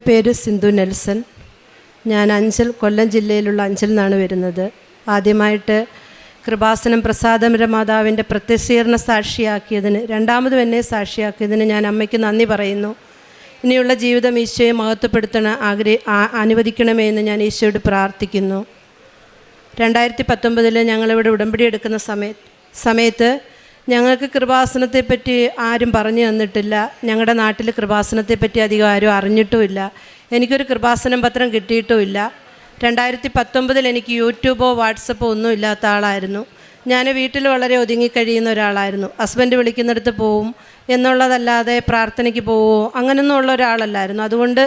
പേര് സിന്ധു നെൽസൺ. ഞാൻ കൊല്ലം ജില്ലയിലുള്ള അഞ്ചൽ നിന്നാണ് വരുന്നത്. ആദ്യമായിട്ട് കൃപാസനം പ്രസാദപര മാതാവിൻ്റെ പ്രത്യക്ഷീകരണ സാക്ഷിയാക്കിയതിന്, രണ്ടാമതും എന്നെ സാക്ഷിയാക്കിയതിന് ഞാൻ അമ്മയ്ക്ക് നന്ദി പറയുന്നു. ഇനിയുള്ള ജീവിതം ഈശോയെ മഹത്വപ്പെടുത്തണ അനുവദിക്കണമേ എന്ന് ഞാൻ ഈശോയോട് പ്രാർത്ഥിക്കുന്നു. 2019 ഞങ്ങളിവിടെ ഉടമ്പടി എടുക്കുന്ന സമയത്ത് ഞങ്ങൾക്ക് കൃപാസനത്തെപ്പറ്റി ആരും പറഞ്ഞു തന്നിട്ടില്ല. ഞങ്ങളുടെ നാട്ടിൽ കൃപാസനത്തെപ്പറ്റി അധികം ആരും അറിഞ്ഞിട്ടുമില്ല. എനിക്കൊരു കൃപാസനം പത്രം കിട്ടിയിട്ടുമില്ല. 2019 എനിക്ക് യൂട്യൂബോ വാട്സപ്പോ ഒന്നും ഇല്ലാത്ത ആളായിരുന്നു. ഞാൻ വീട്ടിൽ വളരെ ഒതുങ്ങിക്കഴിയുന്ന ഒരാളായിരുന്നു. ഹസ്ബൻഡ് വിളിക്കുന്നിടത്ത് പോവും എന്നുള്ളതല്ലാതെ പ്രാർത്ഥനയ്ക്ക് പോവുമോ അങ്ങനെയൊന്നും ഉള്ള ഒരാളല്ലായിരുന്നു. അതുകൊണ്ട്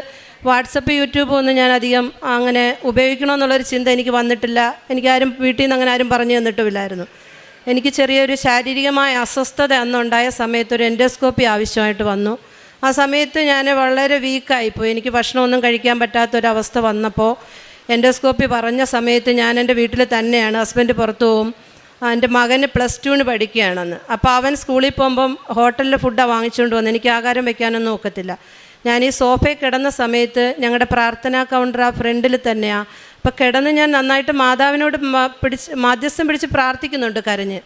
വാട്സപ്പ് യൂട്യൂബ് ഒന്നും ഞാൻ അധികം അങ്ങനെ ഉപയോഗിക്കണമെന്നുള്ളൊരു ചിന്ത എനിക്ക് വന്നിട്ടില്ല. എനിക്കാരും വീട്ടിൽ നിന്ന് അങ്ങനെ ആരും പറഞ്ഞു തന്നിട്ടുമില്ലായിരുന്നു. എനിക്ക് ചെറിയൊരു ശാരീരികമായ അസ്വസ്ഥത അന്നുണ്ടായ സമയത്ത് ഒരു എൻഡോസ്കോപ്പി ആവശ്യമായിട്ട് വന്നു. ആ സമയത്ത് ഞാൻ വളരെ വീക്കായിപ്പോയി. എനിക്ക് ഭക്ഷണമൊന്നും കഴിക്കാൻ പറ്റാത്തൊരവസ്ഥ വന്നപ്പോൾ എൻഡോസ്കോപ്പി പറഞ്ഞ സമയത്ത് ഞാൻ എൻ്റെ വീട്ടിൽ തന്നെയാണ്. ഹസ്ബൻഡ് പുറത്തു പോവും. എൻ്റെ മകന് +2 പഠിക്കുകയാണെന്ന്. അപ്പോൾ അവൻ സ്കൂളിൽ പോകുമ്പം ഹോട്ടലിൽ ഫുഡാണ് വാങ്ങിച്ചുകൊണ്ട് വന്ന്. എനിക്ക് ആഹാരം വയ്ക്കാനൊന്നും ഒക്കത്തില്ല. ഞാൻ ഈ സോഫയിൽ കിടന്ന സമയത്ത് ഞങ്ങളുടെ പ്രാർത്ഥനാ കൗണ്ടർ ആ ഫ്രണ്ടിൽ തന്നെയാണ്. അപ്പോൾ കിടന്ന് ഞാൻ നന്നായിട്ട് മാതാവിനോട് മാധ്യസ്ഥം പിടിച്ച് പ്രാർത്ഥിക്കുന്നുണ്ട് കരഞ്ഞ്.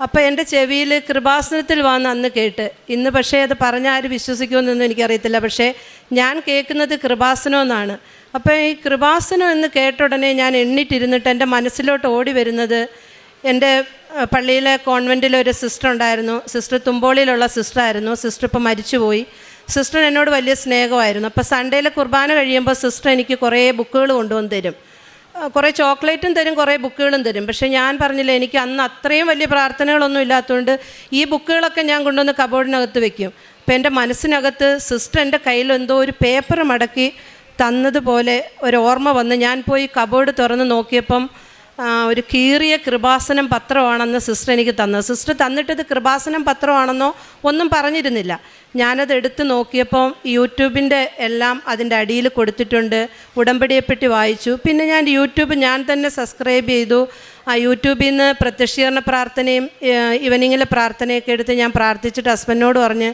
അപ്പോൾ എൻ്റെ ചെവിയിൽ കൃപാസനത്തിൽ വന്ന് അന്ന് കേട്ട്. ഇന്ന് പക്ഷേ അത് പറഞ്ഞാൽ ആര് വിശ്വസിക്കുമെന്നൊന്നും എനിക്കറിയത്തില്ല. പക്ഷേ ഞാൻ കേൾക്കുന്നത് കൃപാസനം എന്നാണ്. അപ്പോൾ ഈ കൃപാസനം എന്ന് കേട്ട ഉടനെ ഞാൻ എണ്ണിട്ടിരുന്നിട്ട് എൻ്റെ മനസ്സിലോട്ട് ഓടി വരുന്നത്, എൻ്റെ പള്ളിയിലെ കോൺവെൻറ്റിലെ ഒരു സിസ്റ്റർ ഉണ്ടായിരുന്നു. സിസ്റ്റർ തുമ്പോളിയിലുള്ള സിസ്റ്ററായിരുന്നു. സിസ്റ്റർ ഇപ്പോൾ മരിച്ചുപോയി. സിസ്റ്റർ എന്നോട് വലിയ സ്നേഹമായിരുന്നു. അപ്പോൾ സൺഡേയിലെ കുർബാന കഴിയുമ്പോൾ സിസ്റ്റർ എനിക്ക് കുറേ ബുക്കുകൾ കൊണ്ടുവന്ന് തരും. കുറേ ചോക്ലേറ്റും തരും, കുറേ ബുക്കുകളും തരും. പക്ഷേ ഞാൻ പറഞ്ഞില്ല, എനിക്ക് അന്ന് അത്രയും വലിയ പ്രാർത്ഥനകളൊന്നും ഇല്ലാത്തതുകൊണ്ട് ഈ ബുക്കുകളൊക്കെ ഞാൻ കൊണ്ടുവന്ന് കബോർഡിനകത്ത് വെക്കും. അപ്പോൾ എൻ്റെ മനസ്സിനകത്ത് സിസ്റ്റർ എൻ്റെ കയ്യിൽ എന്തോ ഒരു പേപ്പർ മടക്കി തന്നതുപോലെ ഒരു ഓർമ്മ വന്ന് ഞാൻ പോയി കബോർഡ് തുറന്ന് നോക്കിയപ്പം ഒരു കീറിയ കൃപാസനം പത്രമാണെന്ന് സിസ്റ്റർ എനിക്ക് തന്നത്. സിസ്റ്റർ തന്നിട്ടത് കൃപാസനം പത്രമാണെന്നോ ഒന്നും പറഞ്ഞിരുന്നില്ല. ഞാനത് എടുത്ത് നോക്കിയപ്പോൾ യൂട്യൂബിൻ്റെ എല്ലാം അതിൻ്റെ അടിയിൽ കൊടുത്തിട്ടുണ്ട്. ഉടമ്പടിയെപ്പറ്റി വായിച്ചു. പിന്നെ ഞാൻ യൂട്യൂബ് ഞാൻ തന്നെ സബ്സ്ക്രൈബ് ചെയ്തു. ആ യൂട്യൂബിൽ നിന്ന് പ്രത്യക്ഷീകരണ പ്രാർത്ഥനയും ഈവനിങ്ങിലെ പ്രാർത്ഥനയൊക്കെ എടുത്ത് ഞാൻ പ്രാർത്ഥിച്ചിട്ട് ഹസ്ബൻഡിനോട് പറഞ്ഞ്,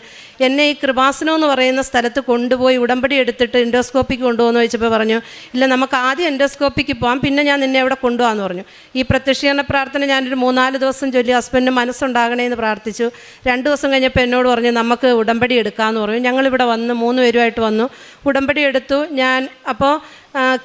എന്നെ ഈ കൃപാസനം എന്ന് പറയുന്ന സ്ഥലത്ത് കൊണ്ടുപോയി ഉടമ്പടി എടുത്തിട്ട് എൻഡോസ്കോപ്പിക്ക് കൊണ്ടുപോകുമെന്ന് ചോദിച്ചപ്പോൾ പറഞ്ഞു, ഇല്ല, നമുക്ക് ആദ്യം എൻഡോസ്കോപ്പിക്ക് പോകാം, പിന്നെ ഞാൻ നിന്നെ അവിടെ കൊണ്ടുപോകാമെന്ന് പറഞ്ഞു. ഈ പ്രത്യക്ഷീകരണ പ്രാർത്ഥന ഞാനൊരു 3-4 ദിവസം ചൊല്ലി ഹസ്ബൻഡിന് മനസ്സുണ്ടാകണേന്ന് പ്രാർത്ഥിച്ചു. 2 ദിവസം കഴിഞ്ഞപ്പോൾ എന്നോട് പറഞ്ഞു, നമുക്ക് ഉടമ്പടി എടുക്കാമെന്ന് പറഞ്ഞു. ഞങ്ങളിവിടെ വന്ന് 3 പേരുമായിട്ട് വന്നു, ഉടമ്പടി എടുത്തു. ഞാൻ അപ്പോൾ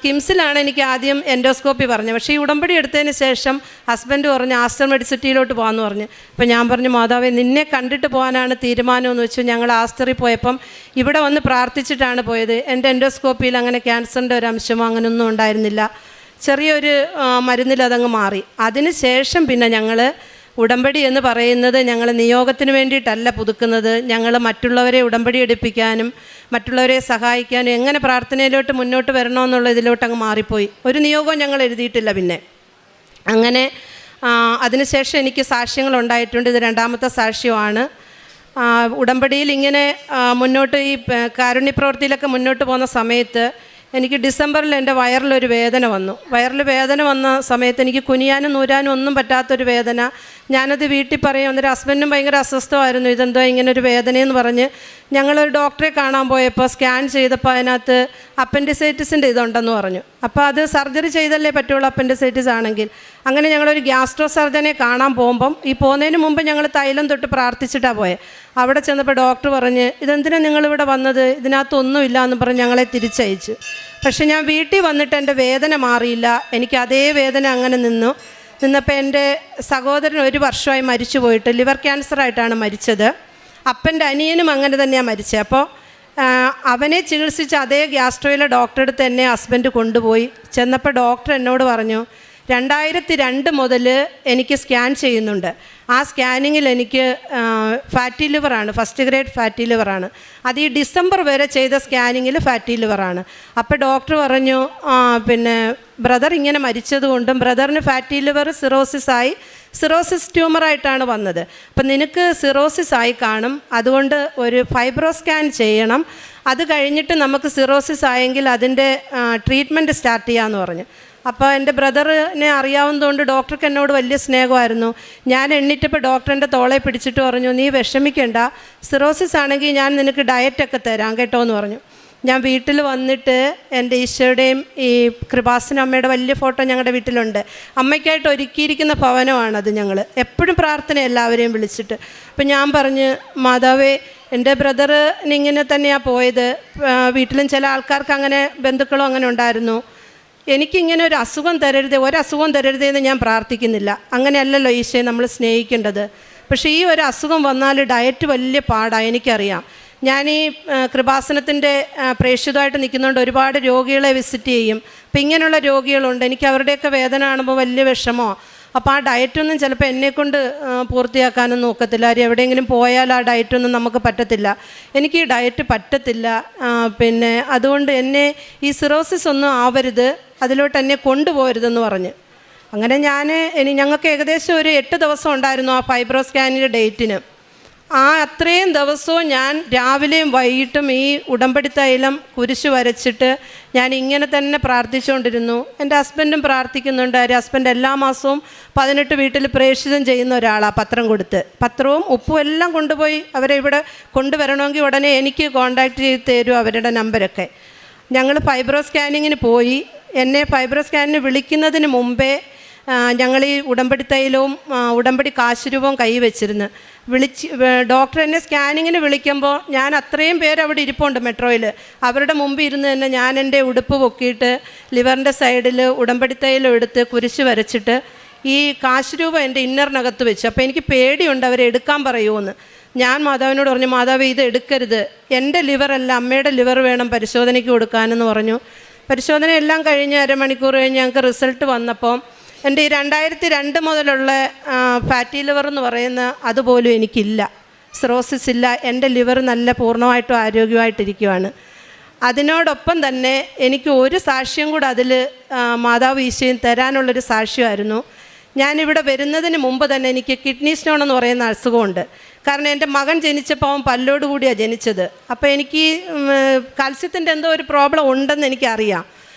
കിംസിലാണ് എനിക്ക് ആദ്യം എൻഡോസ്കോപ്പി പറഞ്ഞത്. പക്ഷേ ഈ ഉടമ്പടി എടുത്തതിന് ശേഷം ഹസ്ബൻഡ് പറഞ്ഞു ആസ്റ്റർ മെഡിസിറ്റിയിലോട്ട് പോകാമെന്ന് പറഞ്ഞു. അപ്പോൾ ഞാൻ പറഞ്ഞു, മാതാവേ, നിന്നെ കണ്ടിട്ട് പോകാനാണ് തീരുമാനമെന്ന് വെച്ചു. ഞങ്ങൾ ആസ്റ്ററിൽ പോയപ്പം ഇവിടെ വന്ന് പ്രാർത്ഥിച്ചിട്ടാണ് പോയത്. എൻ്റെ എൻഡോസ്കോപ്പിയിൽ അങ്ങനെ ക്യാൻസറിൻ്റെ ഒരു അംശമോ അങ്ങനെയൊന്നും ഉണ്ടായിരുന്നില്ല. ചെറിയൊരു മരുന്നിൽ അതങ്ങ് മാറി. അതിന് ശേഷം പിന്നെ ഞങ്ങൾ ഉടമ്പടി എന്ന് പറയുന്നത് ഞങ്ങൾ നിയോഗത്തിന് വേണ്ടിയിട്ടല്ല പുതുക്കുന്നത്. ഞങ്ങൾ മറ്റുള്ളവരെ ഉടമ്പടി എടുപ്പിക്കാനും മറ്റുള്ളവരെ സഹായിക്കാനും എങ്ങനെ പ്രാർത്ഥനയിലോട്ട് മുന്നോട്ട് വരണമെന്നുള്ള ഇതിലോട്ട് അങ്ങ് മാറിപ്പോയി. ഒരു നിയോഗവും ഞങ്ങൾ എഴുതിയിട്ടില്ല. പിന്നെ അങ്ങനെ അതിനുശേഷം എനിക്ക് സാക്ഷ്യങ്ങളുണ്ടായിട്ടുണ്ട്. ഇത് 2ാമത്തെ സാക്ഷ്യമാണ്. ഉടമ്പടിയിൽ ഇങ്ങനെ മുന്നോട്ട് ഈ കാരുണ്യപ്രവൃത്തിയിലൊക്കെ മുന്നോട്ട് പോകുന്ന സമയത്ത് എനിക്ക് ഡിസംബറിൽ എൻ്റെ വയറിലൊരു വേദന വന്നു. വയറിൽ വേദന വന്ന സമയത്ത് എനിക്ക് കുനിയാനും നൂരാനും ഒന്നും പറ്റാത്തൊരു വേദന. ഞാനത് വീട്ടിൽ പറയും. അന്നേരം ഹസ്ബൻഡും ഭയങ്കര അസ്വസ്ഥമായിരുന്നു. ഇതെന്തോ ഇങ്ങനൊരു വേദനയെന്ന് പറഞ്ഞ് ഞങ്ങളൊരു ഡോക്ടറെ കാണാൻ പോയപ്പോൾ സ്കാൻ ചെയ്തപ്പോൾ അതിനകത്ത് അപ്പൻഡിസൈറ്റിസിൻ്റെ ഇതുണ്ടെന്ന് പറഞ്ഞു. അപ്പോൾ അത് സർജറി ചെയ്തല്ലേ പറ്റുള്ളൂ അപ്പൻഡിസൈറ്റിസ് ആണെങ്കിൽ. അങ്ങനെ ഞങ്ങളൊരു ഗ്യാസ്ട്രോ സർജനെ കാണാൻ പോകുമ്പം ഈ പോകുന്നതിന് മുമ്പ് ഞങ്ങൾ തൈലം തൊട്ട് പ്രാർത്ഥിച്ചിട്ടാണ് പോയത്. അവിടെ ചെന്നപ്പോൾ ഡോക്ടർ പറഞ്ഞ്, ഇതെന്തിനാണ് നിങ്ങളിവിടെ വന്നത്, ഇതിനകത്തൊന്നുമില്ല എന്ന് പറഞ്ഞ് ഞങ്ങളെ തിരിച്ചയച്ചു. പക്ഷെ ഞാൻ വീട്ടിൽ വന്നിട്ട് എൻ്റെ വേദന മാറിയില്ല. എനിക്ക് അതേ വേദന അങ്ങനെ നിന്നപ്പോൾ എൻ്റെ സഹോദരൻ 1 വർഷമായി മരിച്ചു പോയിട്ട് ലിവർ ക്യാൻസറായിട്ടാണ് മരിച്ചത്. അപ്പൻ്റെ അനിയനും അങ്ങനെ തന്നെയാണ് മരിച്ചത്. അപ്പോൾ അവനെ ചികിത്സിച്ച് അതേ ഗ്യാസ്ട്രോയിലെ ഡോക്ടറെ അടുത്ത് എന്നെ ഹസ്ബൻഡ് കൊണ്ടുപോയി. ചെന്നപ്പോൾ ഡോക്ടർ എന്നോട് പറഞ്ഞു, 2002 മുതൽ എനിക്ക് സ്കാൻ ചെയ്യുന്നുണ്ട്. ആ സ്കാനിങ്ങിൽ എനിക്ക് ഫാറ്റി ലിവറാണ്, 1st ഗ്രേഡ് ഫാറ്റി ലിവറാണ്. അത് ഈ ഡിസംബർ വരെ ചെയ്ത സ്കാനിങ്ങിൽ ഫാറ്റി ലിവറാണ്. അപ്പോൾ ഡോക്ടർ പറഞ്ഞു, പിന്നെ ബ്രദർ ഇങ്ങനെ മരിച്ചതുകൊണ്ടും ബ്രദറിന് ഫാറ്റി ലിവർ സിറോസിസ് ട്യൂമറായിട്ടാണ് വന്നത്. അപ്പം നിനക്ക് സിറോസിസ് ആയി കാണും, അതുകൊണ്ട് ഒരു ഫൈബ്രോ സ്കാൻ ചെയ്യണം. അത് കഴിഞ്ഞിട്ട് നമുക്ക് സിറോസിസ് ആയെങ്കിൽ അതിൻ്റെ ട്രീറ്റ്മെൻറ്റ് സ്റ്റാർട്ട് ചെയ്യാമെന്ന് പറഞ്ഞു. അപ്പോൾ എൻ്റെ ബ്രദറിനെ അറിയാവുന്നതുകൊണ്ട് ഡോക്ടർക്ക് എന്നോട് വലിയ സ്നേഹമായിരുന്നു. ഞാൻ എണ്ണിറ്റപ്പോൾ ഡോക്ടറിൻ്റെ തോളെ പിടിച്ചിട്ട് പറഞ്ഞു, നീ വിഷമിക്കേണ്ട, സിറോസിസ് ആണെങ്കിൽ ഞാൻ നിനക്ക് ഡയറ്റൊക്കെ തരാം കേട്ടോ എന്ന് പറഞ്ഞു. ഞാൻ വീട്ടിൽ വന്നിട്ട് എൻ്റെ ഈശോയുടെയും ഈ കൃപാസന അമ്മയുടെ വലിയ ഫോട്ടോ ഞങ്ങളുടെ വീട്ടിലുണ്ട്. അമ്മയ്ക്കായിട്ട് ഒരുക്കിയിരിക്കുന്ന ഭവനമാണത്. ഞങ്ങൾ എപ്പോഴും പ്രാർത്ഥന എല്ലാവരെയും വിളിച്ചിട്ട്. അപ്പം ഞാൻ പറഞ്ഞ്, മാതാവേ, എൻ്റെ ബ്രദറിന് ഇങ്ങനെ തന്നെയാണ് പോയത്. വീട്ടിലും ചില ആൾക്കാർക്ക് അങ്ങനെ ബന്ധുക്കളും അങ്ങനെ ഉണ്ടായിരുന്നു. എനിക്കിങ്ങനെ ഒരു അസുഖം തരരുതേ, ഒരസുഖം തരരുതേ എന്ന് ഞാൻ പ്രാർത്ഥിക്കുന്നില്ല. അങ്ങനെയല്ലല്ലോ ഈശോയെ നമ്മൾ സ്നേഹിക്കേണ്ടത്. പക്ഷേ ഈ ഒരു അസുഖം വന്നാൽ ഡയറ്റ് വലിയ പാടാണ്, എനിക്കറിയാം. ഞാൻ ഈ കൃപാസനത്തിൻ്റെ പ്രേക്ഷിതമായിട്ട് നിൽക്കുന്നതുകൊണ്ട് ഒരുപാട് രോഗികളെ വിസിറ്റ് ചെയ്യും. അപ്പം ഇങ്ങനെയുള്ള രോഗികളുണ്ട്. എനിക്ക് അവരുടെയൊക്കെ വേദന കാണുമ്പോൾ വലിയ വിഷമോ. അപ്പോൾ ആ ഡയറ്റൊന്നും ചിലപ്പോൾ എന്നെക്കൊണ്ട് പൂർത്തിയാക്കാനൊന്നും നോക്കത്തില്ല. ആരും എവിടെയെങ്കിലും പോയാൽ ആ ഡയറ്റൊന്നും നമുക്ക് പറ്റത്തില്ല. എനിക്ക് ഈ ഡയറ്റ് പറ്റത്തില്ല. പിന്നെ അതുകൊണ്ട് എന്നെ ഈ സിറോസിസ് ഒന്നും ആവരുത്, അതിലോട്ട് എന്നെ കൊണ്ടുപോകരുതെന്ന് പറഞ്ഞ്. അങ്ങനെ ഞങ്ങൾക്ക് ഏകദേശം ഒരു 8 ദിവസം ഉണ്ടായിരുന്നു ആ ഫൈബ്രോ സ്കാനിൻ്റെ ഡേറ്റിന്. ആ അത്രയും ദിവസവും ഞാൻ രാവിലെയും വൈകിട്ടും ഈ ഉടമ്പടി തൈലം കുരിശ് വരച്ചിട്ട് ഞാൻ ഇങ്ങനെ തന്നെ പ്രാർത്ഥിച്ചുകൊണ്ടിരുന്നു. എൻ്റെ ഹസ്ബൻഡും പ്രാർത്ഥിക്കുന്നുണ്ട്. ഹസ്ബൻഡ് എല്ലാ മാസവും 18 വീട്ടിൽ പ്രേക്ഷിതം ചെയ്യുന്ന ഒരാളാണ്. പത്രം കൊടുത്ത്, പത്രവും ഉപ്പും എല്ലാം കൊണ്ടുപോയി അവരെ ഇവിടെ കൊണ്ടുവരണമെങ്കിൽ ഉടനെ എനിക്ക് കോൺടാക്റ്റ് ചെയ്ത് തരും അവരുടെ നമ്പരൊക്കെ. ഞങ്ങൾ ഫൈബ്രോ സ്കാനിങ്ങിന് പോയി. എന്നെ ഫൈബ്രോ സ്കാനിന് വിളിക്കുന്നതിന് മുമ്പേ ഞങ്ങൾ ഈ ഉടമ്പടി തൈലവും ഉടമ്പടി കാശുരൂപവും കൈ വെച്ചിരുന്നു. ഡോക്ടർ എന്നെ സ്കാനിങ്ങിന് വിളിക്കുമ്പോൾ ഞാൻ അത്രയും പേര് അവിടെ ഇരിപ്പുണ്ട് മെട്രോയിൽ. അവരുടെ മുമ്പിൽ ഇരുന്ന് തന്നെ ഞാൻ എൻ്റെ ഉടുപ്പ് പൊക്കിയിട്ട് ലിവറിൻ്റെ സൈഡിൽ ഉടമ്പടി തൈലം എടുത്ത് കുരിശ് വരച്ചിട്ട് ഈ കാശുരൂപം എൻ്റെ ഇന്നറിനകത്ത് വെച്ചു. അപ്പോൾ എനിക്ക് പേടിയുണ്ട് അവരെ എടുക്കാൻ പറയുമോയെന്ന്. ഞാൻ മാതാവിനോട് പറഞ്ഞു, മാതാവ് ഇത് എടുക്കരുത്, എൻ്റെ ലിവറല്ല, അമ്മയുടെ ലിവർ വേണം പരിശോധനയ്ക്ക് കൊടുക്കാനെന്ന് പറഞ്ഞു. പരിശോധന എല്ലാം കഴിഞ്ഞ് അരമണിക്കൂർ കഴിഞ്ഞ് ഞങ്ങൾക്ക് റിസൾട്ട് വന്നപ്പോൾ എൻ്റെ ഈ 2002 മുതലുള്ള ഫാറ്റി ലിവർ എന്ന് പറയുന്ന അതുപോലും എനിക്കില്ല, സിറോസിസ് ഇല്ല. എൻ്റെ ലിവർ നല്ല പൂർണ്ണമായിട്ടും ആരോഗ്യമായിട്ടിരിക്കുവാണ്. അതിനോടൊപ്പം തന്നെ എനിക്ക് ഒരു സാക്ഷ്യം കൂടെ അതിൽ മാതാവ് ഈശോയും തരാനുള്ളൊരു സാക്ഷ്യമായിരുന്നു. ഞാനിവിടെ വരുന്നതിന് മുമ്പ് തന്നെ എനിക്ക് കിഡ്നി സ്റ്റോൺ എന്ന് പറയുന്ന അസുഖമുണ്ട്. കാരണം എൻ്റെ മകൻ ജനിച്ചപ്പോൾ അവൻ പല്ലോട് കൂടിയാണ് ജനിച്ചത്. അപ്പോൾ എനിക്ക് കാൽസ്യത്തിൻ്റെ എന്തോ ഒരു പ്രോബ്ലം ഉണ്ടെന്ന് എനിക്കറിയാം.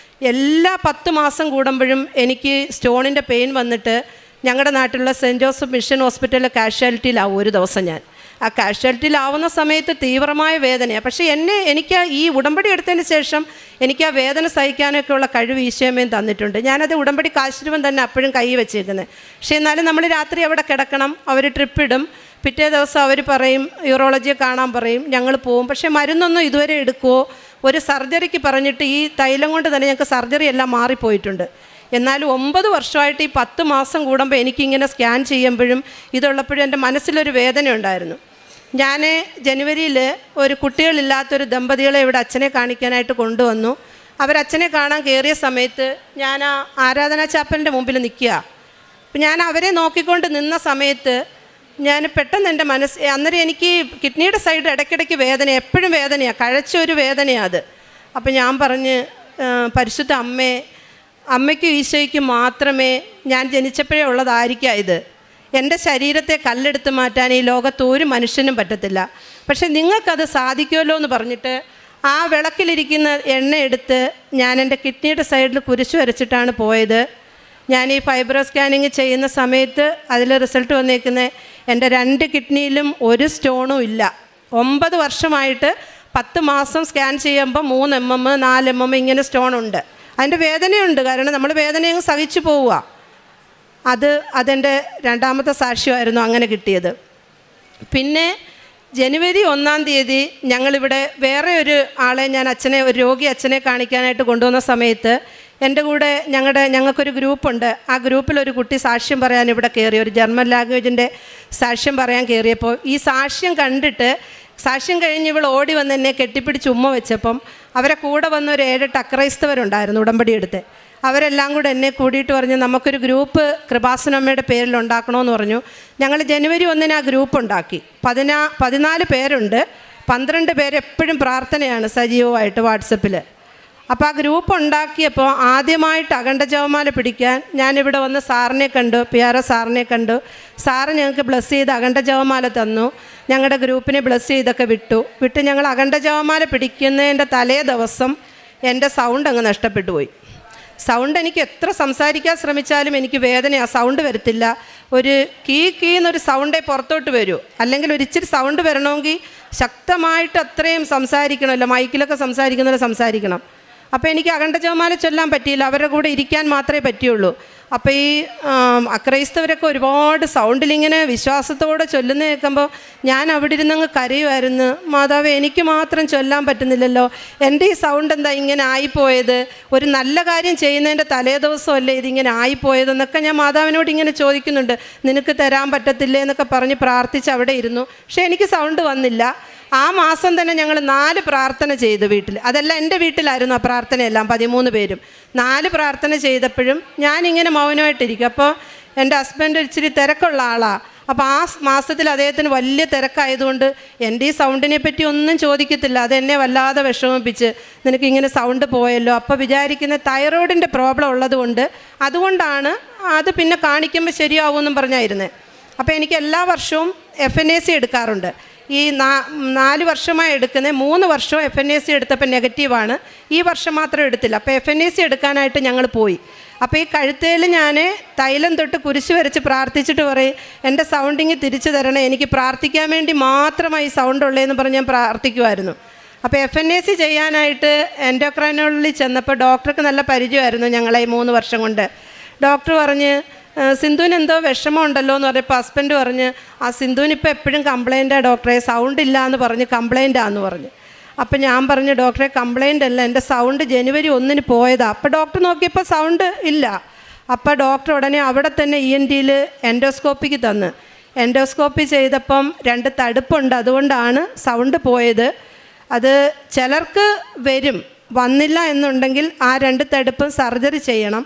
എല്ലാ 10 മാസം കൂടുമ്പോഴും എനിക്ക് സ്റ്റോണിൻ്റെ പെയിൻ വന്നിട്ട് ഞങ്ങളുടെ നാട്ടിലുള്ള സെൻറ്റ് ജോസഫ് മിഷൻ ഹോസ്പിറ്റലിലെ കാഷ്വാലിറ്റിയിലാവും ഒരു ദിവസം. ഞാൻ ആ കാഷ്വാലിറ്റിയിലാവുന്ന സമയത്ത് തീവ്രമായ വേദനയാണ്. പക്ഷേ എനിക്ക് ഈ ഉടമ്പടി എടുത്തതിന് ശേഷം എനിക്ക് ആ വേദന സഹിക്കാനൊക്കെ ഉള്ള കഴിവ് ഈശോയമ്മയും തന്നിട്ടുണ്ട്. ഞാനത് ഉടമ്പടി കാശുരൂപം തന്നെ അപ്പോഴും കൈ വെച്ചേക്കുന്നത്. പക്ഷേ എന്നാലും നമ്മൾ രാത്രി അവിടെ കിടക്കണം. അവർ ട്രിപ്പിടും. പിറ്റേ ദിവസം അവർ പറയും യൂറോളജിയെ കാണാൻ പറയും. ഞങ്ങൾ പോവും. പക്ഷേ മരുന്നൊന്നും ഇതുവരെ എടുക്കുമോ. ഒരു സർജറിക്ക് പറഞ്ഞിട്ട് ഈ തൈലം കൊണ്ട് തന്നെ ഞങ്ങൾക്ക് സർജറി എല്ലാം മാറിപ്പോയിട്ടുണ്ട്. എന്നാലും 9 വർഷമായിട്ട് ഈ 10 മാസം കൂടുമ്പോൾ എനിക്കിങ്ങനെ സ്കാൻ ചെയ്യുമ്പോഴും ഇതുള്ളപ്പോഴും എൻ്റെ മനസ്സിലൊരു വേദന ഉണ്ടായിരുന്നു. ഞാൻ ജനുവരിയിൽ ഒരു കുട്ടികളില്ലാത്തൊരു ദമ്പതികളെ ഇവിടെ അച്ഛനെ കാണിക്കാനായിട്ട് കൊണ്ടുവന്നു. അവരച്ഛനെ കാണാൻ കയറിയ സമയത്ത് ഞാൻ ആ ആരാധനാ ചാപ്പലിൻ്റെ മുമ്പിൽ നിൽക്കുക. അപ്പം ഞാൻ അവരെ നോക്കിക്കൊണ്ട് നിന്ന സമയത്ത് ഞാൻ പെട്ടെന്ന് എൻ്റെ അന്നേരം എനിക്ക് കിഡ്നിയുടെ സൈഡ് ഇടയ്ക്കിടയ്ക്ക് വേദന, എപ്പോഴും വേദനയാണ്, കഴച്ചൊരു വേദനയാണ് അത്. അപ്പം ഞാൻ പറഞ്ഞ്, പരിശുദ്ധ അമ്മയ്ക്കും ഈശോയ്ക്കും മാത്രമേ ഞാൻ ജനിച്ചപ്പോഴേ ഉള്ളതായിരിക്കാം ഇത്. എൻ്റെ ശരീരത്തെ കല്ലെടുത്ത് മാറ്റാൻ ഈ ലോകത്ത് ഒരു മനുഷ്യനും പറ്റത്തില്ല. പക്ഷെ നിങ്ങൾക്കത് സാധിക്കുമല്ലോ എന്ന് പറഞ്ഞിട്ട് ആ വിളക്കിലിരിക്കുന്ന എണ്ണ എടുത്ത് ഞാൻ എൻ്റെ കിഡ്നിയുടെ സൈഡിൽ കുരിശ് വരച്ചിട്ടാണ് പോയത്. ഞാൻ ഈ ഫൈബ്രോ സ്കാനിങ് ചെയ്യുന്ന സമയത്ത് അതിൽ റിസൾട്ട് വന്നേക്കുന്നത് എൻ്റെ 2 കിഡ്നിയിലും ഒരു സ്റ്റോണും ഇല്ല. 9 വർഷമായിട്ട് 10 മാസം സ്കാൻ ചെയ്യുമ്പോൾ 3 mm 4 mm ഇങ്ങനെ സ്റ്റോണുണ്ട്. അതിൻ്റെ വേദനയുണ്ട്. കാരണം നമ്മൾ വേദനയങ്ങ് സഹിച്ചു പോവുക. അതെൻ്റെ 2ാമത്തെ സാക്ഷ്യമായിരുന്നു അങ്ങനെ കിട്ടിയത്. പിന്നെ ജനുവരി 1-ാം തീയതി ഞങ്ങളിവിടെ വേറെ ഒരു ആളെ ഒരു രോഗി അച്ഛനെ കാണിക്കാനായിട്ട് കൊണ്ടുവന്ന സമയത്ത് എൻ്റെ കൂടെ ഞങ്ങൾക്കൊരു ഗ്രൂപ്പുണ്ട്. ആ ഗ്രൂപ്പിലൊരു കുട്ടി സാക്ഷ്യം പറയാൻ ഇവിടെ കയറി, ഒരു ജർമ്മൻ ലാംഗ്വേജിൻ്റെ സാക്ഷ്യം പറയാൻ കയറിയപ്പോൾ ഈ സാക്ഷ്യം കണ്ടിട്ട് സാക്ഷ്യം കഴിഞ്ഞ് ഇവൾ ഓടി വന്ന് എന്നെ കെട്ടിപ്പിടിച്ച് ഉമ്മ വെച്ചപ്പം അവരെ കൂടെ വന്ന ഒരു 7-8 അക്രൈസ്തവരുണ്ടായിരുന്നു ഉടമ്പടി എടുത്ത്. അവരെല്ലാം കൂടെ എന്നെ കൂടിയിട്ട് പറഞ്ഞു, നമുക്കൊരു ഗ്രൂപ്പ് കൃപാസനമ്മയുടെ പേരിൽ ഉണ്ടാക്കണമെന്ന് പറഞ്ഞു. ഞങ്ങൾ ജനുവരി 1-ന് ആ ഗ്രൂപ്പ് ഉണ്ടാക്കി. 14 പേരുണ്ട്. 12 പേര് എപ്പോഴും പ്രാർത്ഥനയാണ് സജീവമായിട്ട് വാട്സപ്പിൽ. അപ്പോൾ ആ ഗ്രൂപ്പ് ഉണ്ടാക്കിയപ്പോൾ ആദ്യമായിട്ട് അഖണ്ഡ ജപമാല പിടിക്കാൻ ഞാനിവിടെ വന്ന് സാറിനെ കണ്ടു, PR സാറിനെ കണ്ടു. സാറ് ഞങ്ങൾക്ക് ബ്ലസ് ചെയ്ത് അഖണ്ഡ ജപമാല തന്നു. ഞങ്ങളുടെ ഗ്രൂപ്പിനെ ബ്ലസ് ചെയ്തൊക്കെ വിട്ട് ഞങ്ങൾ അഖണ്ഡ ജപമാല പിടിക്കുന്നതിൻ്റെ തലേ ദിവസം എൻ്റെ സൗണ്ട് അങ്ങ് നഷ്ടപ്പെട്ടു പോയി. സൗണ്ട് എനിക്ക് എത്ര സംസാരിക്കാൻ ശ്രമിച്ചാലും എനിക്ക് വേദനയാണ്, സൗണ്ട് വരത്തില്ല. ഒരു കീന്നൊരു സൗണ്ടേ പുറത്തോട്ട് വരൂ. അല്ലെങ്കിൽ ഒരിച്ചിരി സൗണ്ട് വരണമെങ്കിൽ ശക്തമായിട്ട് അത്രയും സംസാരിക്കണമല്ലോ, മൈക്കിലൊക്കെ സംസാരിക്കുന്നവരെ സംസാരിക്കണം. അപ്പോൾ എനിക്ക് അഖണ്ഡ ജപമാല ചൊല്ലാൻ പറ്റിയില്ല, അവരുടെ കൂടെ ഇരിക്കാൻ മാത്രമേ പറ്റിയുള്ളൂ. അപ്പോൾ ഈ അക്രൈസ്തവരൊക്കെ ഒരുപാട് സൗണ്ടിലിങ്ങനെ വിശ്വാസത്തോടെ ചൊല്ലുന്ന കേൾക്കുമ്പോൾ ഞാൻ അവിടെ ഇരുന്നങ്ങ് കരയുമായിരുന്നു. മാതാവേ, എനിക്ക് മാത്രം ചൊല്ലാൻ പറ്റുന്നില്ലല്ലോ, എൻ്റെ ഈ സൗണ്ട് എന്താ ഇങ്ങനെ ആയിപ്പോയത്, ഒരു നല്ല കാര്യം ചെയ്യുന്നതിൻ്റെ തലേ ദിവസമല്ലേ ഇതിങ്ങനെ ആയിപ്പോയതെന്നൊക്കെ ഞാൻ മാതാവിനോട് ഇങ്ങനെ ചോദിക്കുന്നുണ്ട്. നിനക്ക് തരാൻ പറ്റത്തില്ലേ എന്നൊക്കെ പറഞ്ഞ് പ്രാർത്ഥിച്ച് അവിടെ ഇരുന്നു. പക്ഷേ എനിക്ക് സൗണ്ട് വന്നില്ല. ആ മാസം തന്നെ ഞങ്ങൾ 4 പ്രാർത്ഥന ചെയ്തു വീട്ടിൽ. അതെല്ലാം എൻ്റെ വീട്ടിലായിരുന്നു ആ പ്രാർത്ഥനയെല്ലാം, 13 പേരും. 4 പ്രാർത്ഥന ചെയ്തപ്പോഴും ഞാനിങ്ങനെ മൗനമായിട്ടിരിക്കും. അപ്പോൾ എൻ്റെ ഹസ്ബൻഡ് ഇച്ചിരി തിരക്കുള്ള ആളാണ്. അപ്പോൾ ആ മാസത്തിൽ അദ്ദേഹത്തിന് വലിയ തിരക്കായതുകൊണ്ട് എൻ്റെ ഈ സൗണ്ടിനെ പറ്റി ഒന്നും ചോദിക്കത്തില്ല. അതെന്നെ വല്ലാതെ വിഷമിപ്പിച്ച്, നിനക്കിങ്ങനെ സൗണ്ട് പോയല്ലോ. അപ്പോൾ വിചാരിക്കുന്ന തൈറോയിഡിൻ്റെ പ്രോബ്ലം ഉള്ളതുകൊണ്ട് അതുകൊണ്ടാണ്, അത് പിന്നെ കാണിക്കുമ്പോൾ ശരിയാവുമെന്നും പറഞ്ഞായിരുന്നേ. അപ്പോൾ എനിക്ക് എല്ലാ വർഷവും FNAC എടുക്കാറുണ്ട്. ഈ 4 വർഷമായി എടുക്കുന്നത്. 3 വർഷവും FNAC എടുത്തപ്പോൾ നെഗറ്റീവാണ്, ഈ വർഷം മാത്രം എടുത്തില്ല. അപ്പോൾ FNAC എടുക്കാനായിട്ട് ഞങ്ങൾ പോയി. അപ്പോൾ ഈ കഴുത്തേൽ ഞാൻ തൈലം തൊട്ട് കുരിശ് വരച്ച് പ്രാർത്ഥിച്ചിട്ട് പറയും, എൻ്റെ സൗണ്ടിങ് തിരിച്ചു തരണേ, എനിക്ക് പ്രാർത്ഥിക്കാൻ വേണ്ടി മാത്രമായി സൗണ്ട് ഉള്ളതെന്ന് പറഞ്ഞ് ഞാൻ പ്രാർത്ഥിക്കുമായിരുന്നു. അപ്പോൾ FNAC ചെയ്യാനായിട്ട് എൻഡോക്രൈനോളജിൽ ചെന്നപ്പോൾ ഡോക്ടർക്ക് നല്ല പരിചയമായിരുന്നു ഞങ്ങളെ ഈ 3 വർഷം കൊണ്ട്. ഡോക്ടർ പറഞ്ഞ്, സിന്ധുവിന് എന്തോ വിഷമമുണ്ടല്ലോ എന്ന് പറഞ്ഞപ്പോൾ ഹസ്ബൻഡ് പറഞ്ഞ്, ആ സിന്ധുവിന് ഇപ്പോൾ എപ്പോഴും കംപ്ലൈൻറ്റാണ് ഡോക്ടറെ, സൗണ്ട് ഇല്ല എന്ന് പറഞ്ഞ് കംപ്ലൈൻറ്റാന്ന് പറഞ്ഞു. അപ്പം ഞാൻ പറഞ്ഞു, ഡോക്ടറെ കംപ്ലൈൻ്റ് അല്ല, എൻ്റെ സൗണ്ട് ജനുവരി 1 പോയതാണ്. അപ്പോൾ ഡോക്ടർ നോക്കിയപ്പോൾ സൗണ്ട് ഇല്ല. അപ്പോൾ ഡോക്ടർ ഉടനെ അവിടെ തന്നെ ENTയിൽ എൻഡോസ്കോപ്പിക്ക് തന്ന്. എൻഡോസ്കോപ്പി ചെയ്തപ്പം 2 തടുപ്പുണ്ട്, അതുകൊണ്ടാണ് സൗണ്ട് പോയത്. അത് ചിലർക്ക് വന്നില്ല എന്നുണ്ടെങ്കിൽ ആ 2 തടുപ്പും സർജറി ചെയ്യണം.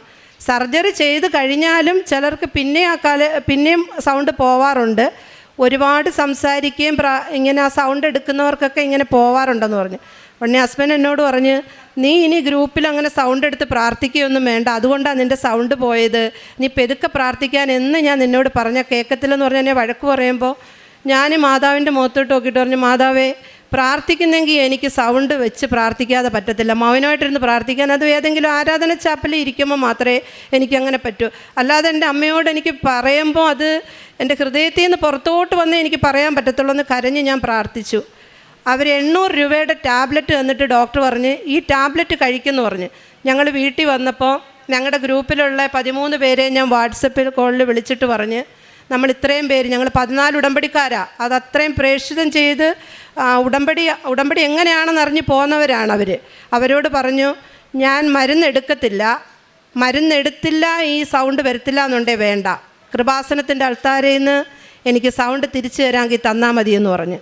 സർജറി ചെയ്ത് കഴിഞ്ഞാലും ചിലർക്ക് പിന്നെയും സൗണ്ട് പോവാറുണ്ട്. ഒരുപാട് സംസാരിക്കുകയും ഇങ്ങനെ ആ സൗണ്ട് എടുക്കുന്നവർക്കൊക്കെ ഇങ്ങനെ പോവാറുണ്ടെന്ന് പറഞ്ഞു. ഉടനെ ഹസ്ബൻഡ് എന്നോട് പറഞ്ഞ്, നീ ഇനി ഗ്രൂപ്പിൽ അങ്ങനെ സൗണ്ട് എടുത്ത് പ്രാർത്ഥിക്കുകയൊന്നും വേണ്ട, അതുകൊണ്ടാണ് നിൻ്റെ സൗണ്ട് പോയത്, നീ പെതുക്കെ പ്രാർത്ഥിക്കാൻ എന്ന് ഞാൻ നിന്നോട് പറഞ്ഞാൽ കേൾക്കത്തില്ലെന്ന് പറഞ്ഞ് എന്നെ വഴക്ക് പറയുമ്പോൾ ഞാൻ മാതാവിൻ്റെ മുഖത്തോട്ട് നോക്കിയിട്ട് പറഞ്ഞു, മാതാവേ, പ്രാർത്ഥിക്കുന്നെങ്കിൽ എനിക്ക് സൗണ്ട് വെച്ച് പ്രാർത്ഥിക്കാതെ പറ്റത്തില്ല, മൗനമായിട്ടിരുന്ന് പ്രാർത്ഥിക്കാൻ. അത് ഏതെങ്കിലും ആരാധന ചാപ്പലിൽ ഇരിക്കുമ്പോൾ മാത്രമേ എനിക്കങ്ങനെ പറ്റൂ. അല്ലാതെ എൻ്റെ അമ്മയോട് എനിക്ക് പറയുമ്പോൾ അത് എൻ്റെ ഹൃദയത്തിൽ നിന്ന് പുറത്തോട്ട് വന്നേ എനിക്ക് പറയാൻ പറ്റത്തുള്ളൂ എന്ന് കരഞ്ഞ് ഞാൻ പ്രാർത്ഥിച്ചു. അവർ 800 രൂപയുടെ ടാബ്ലറ്റ് തന്നിട്ട് ഡോക്ടർ പറഞ്ഞ്, ഈ ടാബ്ലറ്റ് കഴിക്കുമെന്ന് പറഞ്ഞ്. ഞങ്ങൾ വീട്ടിൽ വന്നപ്പോൾ ഞങ്ങളുടെ ഗ്രൂപ്പിലുള്ള 13 പേരെ ഞാൻ വാട്സപ്പിൽ കോളിൽ വിളിച്ചിട്ട് പറഞ്ഞ്, നമ്മൾ ഇത്രയും പേര്, ഞങ്ങൾ 14 ഉടമ്പടിക്കാരാണ്, അത് അത്രയും പ്രേക്ഷിതം ചെയ്ത് ഉടമ്പടി എങ്ങനെയാണെന്ന് അറിഞ്ഞ് പോകുന്നവരാണ് അവർ. അവരോട് പറഞ്ഞു, ഞാൻ മരുന്നെടുത്തില്ല, ഈ സൗണ്ട് വരത്തില്ല എന്നുണ്ടേ വേണ്ട, കൃപാസനത്തിൻ്റെ അൾത്താരയിൽ നിന്ന് എനിക്ക് സൗണ്ട് തിരിച്ചു തരാമെങ്കിൽ തന്നാൽ മതിയെന്ന് പറഞ്ഞ്.